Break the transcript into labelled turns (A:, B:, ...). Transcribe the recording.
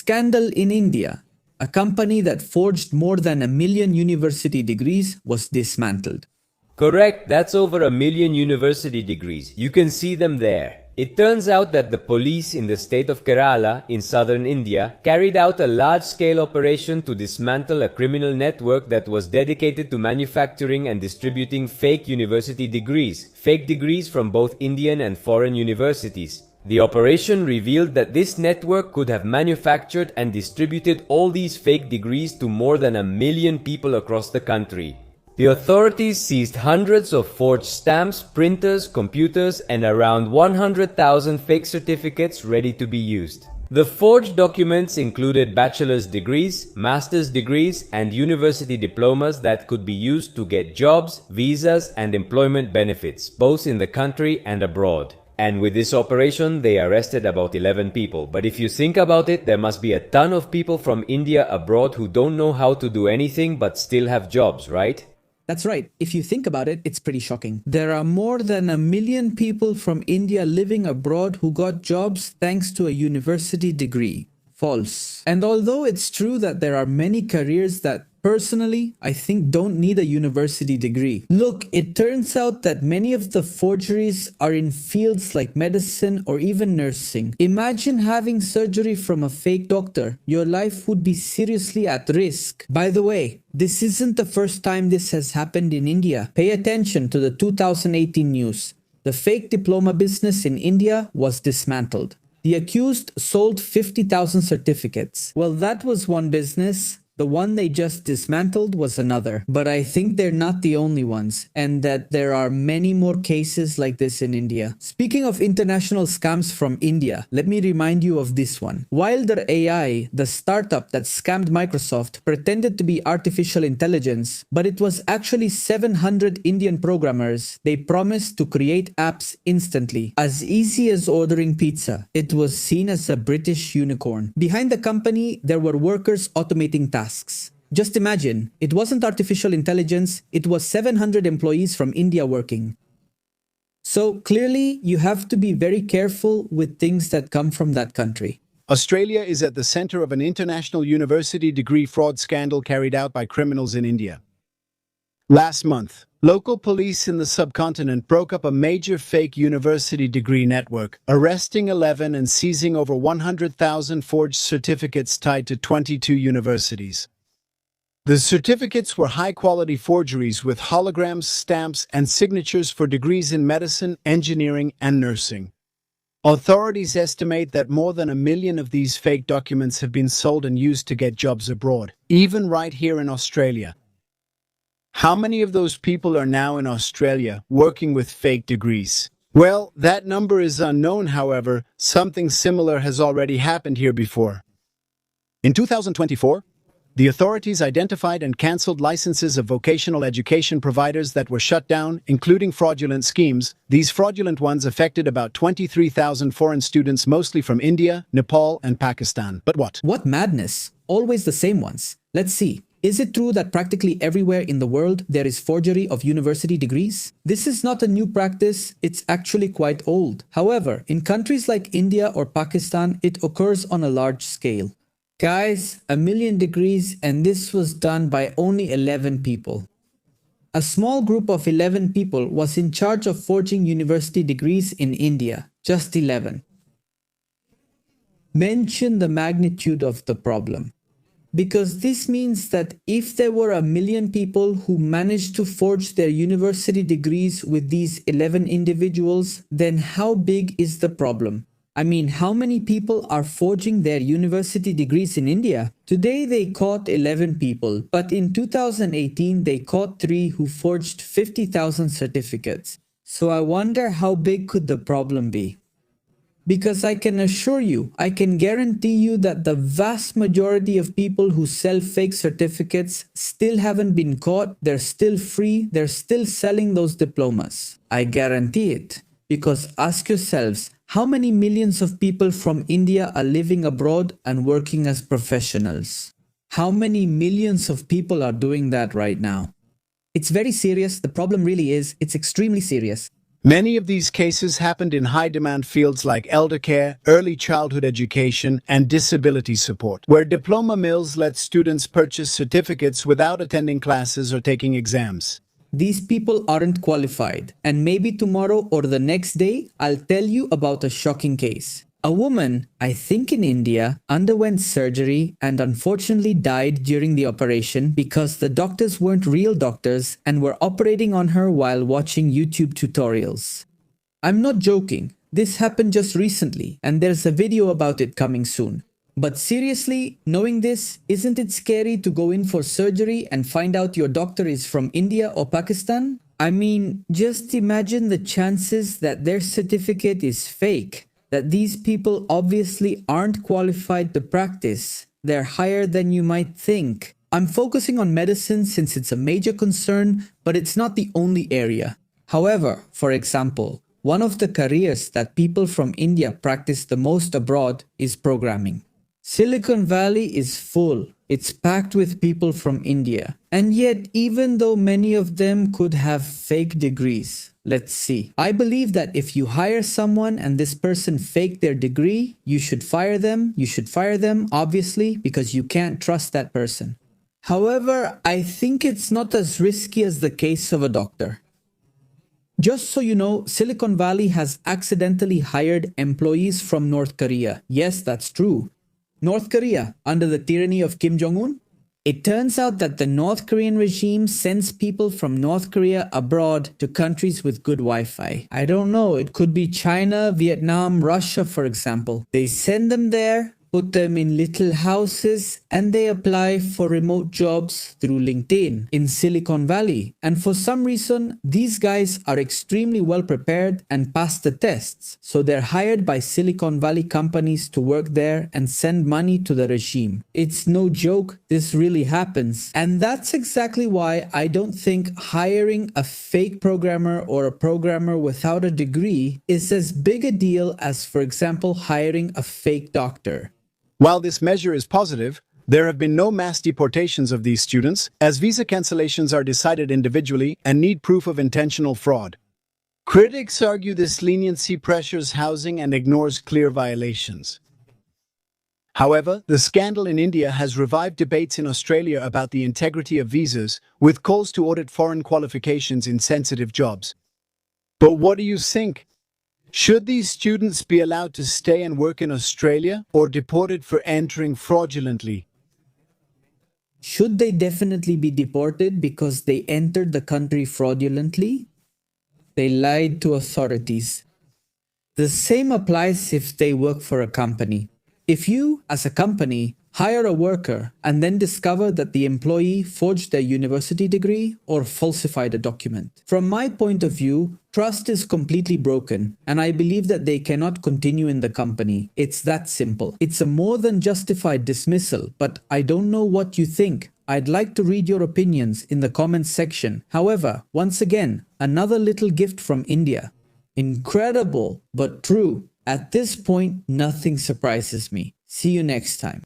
A: scandal in India. A company that forged more than 1 million university degrees was dismantled.
B: Correct, that's over 1 million university degrees. You can see them there. It turns out that the police in the state of Kerala in southern India carried out a large-scale operation to dismantle a criminal network that was dedicated to manufacturing and distributing fake university degrees from both Indian and foreign universities. The operation revealed that this network could have manufactured and distributed all these fake degrees to more than 1 million people across the country. The authorities seized hundreds of forged stamps, printers, computers, and around 100,000 fake certificates ready to be used. The forged documents included bachelor's degrees, master's degrees, and university diplomas that could be used to get jobs, visas, and employment benefits, both in the country and abroad. And with this operation, they arrested about 11 people. But if you think about it, there must be a ton of people from India abroad who don't know how to do anything but still have jobs, right?
A: That's right. If you think about it, it's pretty shocking. There are more than 1 million people from India living abroad who got jobs thanks to a university degree. False. And although it's true that there are many careers that personally, I think don't need a university degree. Look, it turns out that many of the forgeries are in fields like medicine or even nursing. Imagine having surgery from a fake doctor. Your life would be seriously at risk. By the way, this isn't the first time this has happened in India. Pay attention to the 2018 news. The fake diploma business in India was dismantled. The accused sold 50,000 certificates. Well, that was one business. The one they just dismantled was another. But I think they're not the only ones, and that there are many more cases like this in India. Speaking of international scams from India, let me remind you of this one. Wilder AI, the startup that scammed Microsoft, pretended to be artificial intelligence, but it was actually 700 Indian programmers. They promised to create apps instantly, as easy as ordering pizza. It was seen as a British unicorn. Behind the company, there were workers automating tasks. Just imagine, it wasn't artificial intelligence, it was 700 employees from India working. So clearly, you have to be very careful with things that come from that country.
C: Australia is at the center of an international university degree fraud scandal carried out by criminals in India. Last month, local police in the subcontinent broke up a major fake university degree network, arresting 11 and seizing over 100,000 forged certificates tied to 22 universities. The certificates were high-quality forgeries with holograms, stamps, and signatures for degrees in medicine, engineering, and nursing. Authorities estimate that more than 1 million of these fake documents have been sold and used to get jobs abroad, even right here in Australia. How many of those people are now in Australia working with fake degrees? Well, that number is unknown, however. Something similar has already happened here before. In 2024, the authorities identified and cancelled licenses of vocational education providers that were shut down, including fraudulent schemes. These fraudulent ones affected about 23,000 foreign students, mostly from India, Nepal, and Pakistan. But what?
A: What madness? Always the same ones. Let's see. Is it true that practically everywhere in the world there is forgery of university degrees? This is not a new practice, it's actually quite old. However, in countries like India or Pakistan, it occurs on a large scale. Guys, 1 million degrees, and this was done by only 11 people. A small group of 11 people was in charge of forging university degrees in India. Just 11. Mention the magnitude of the problem. Because this means that if there were 1 million people who managed to forge their university degrees with these 11 individuals, then how big is the problem? I mean, how many people are forging their university degrees in India? Today they caught 11 people, but in 2018 they caught 3 who forged 50,000 certificates. So I wonder how big could the problem be? Because I can assure you, I can guarantee you that the vast majority of people who sell fake certificates still haven't been caught, they're still free, they're still selling those diplomas. I guarantee it. Because ask yourselves, how many millions of people from India are living abroad and working as professionals? How many millions of people are doing that right now? It's very serious. The problem really is, it's extremely serious.
C: Many of these cases happened in high-demand fields like elder care, early childhood education, and disability support, where diploma mills let students purchase certificates without attending classes or taking exams.
A: These people aren't qualified, and maybe tomorrow or the next day, I'll tell you about a shocking case. A woman, I think in India, underwent surgery and unfortunately died during the operation because the doctors weren't real doctors and were operating on her while watching YouTube tutorials. I'm not joking, this happened just recently and there's a video about it coming soon. But seriously, knowing this, isn't it scary to go in for surgery and find out your doctor is from India or Pakistan? I mean, just imagine the chances that their certificate is fake. That these people obviously aren't qualified to practice. They're higher than you might think. I'm focusing on medicine since it's a major concern, but it's not the only area. However, for example, one of the careers that people from India practice the most abroad is programming. Silicon Valley is full. It's packed with people from India. And yet, even though many of them could have fake degrees, let's see. I believe that if you hire someone and this person faked their degree, you should fire them. You should fire them, obviously, because you can't trust that person. However, I think it's not as risky as the case of a doctor. Just so you know, Silicon Valley has accidentally hired employees from North Korea. Yes, that's true. North Korea, under the tyranny of Kim Jong-un? It turns out that the North Korean regime sends people from North Korea abroad to countries with good Wi-Fi. I don't know, it could be China, Vietnam, Russia, for example. They send them there, put them in little houses, and they apply for remote jobs through LinkedIn in Silicon Valley. And for some reason, these guys are extremely well prepared and pass the tests. So they're hired by Silicon Valley companies to work there and send money to the regime. It's no joke, this really happens. And that's exactly why I don't think hiring a fake programmer or a programmer without a degree is as big a deal as, for example, hiring a fake doctor.
C: While this measure is positive, there have been no mass deportations of these students, as visa cancellations are decided individually and need proof of intentional fraud. Critics argue this leniency pressures housing and ignores clear violations. However, the scandal in India has revived debates in Australia about the integrity of visas, with calls to audit foreign qualifications in sensitive jobs. But what do you think? Should these students be allowed to stay and work in Australia or deported for entering fraudulently?
A: Should they definitely be deported because they entered the country fraudulently? They lied to authorities. The same applies if they work for a company. If you, as a company, hire a worker and then discover that the employee forged their university degree or falsified a document. From my point of view, trust is completely broken, and I believe that they cannot continue in the company. It's that simple. It's a more than justified dismissal, but I don't know what you think. I'd like to read your opinions in the comments section. However, once again, another little gift from India. Incredible, but true. At this point, nothing surprises me. See you next time.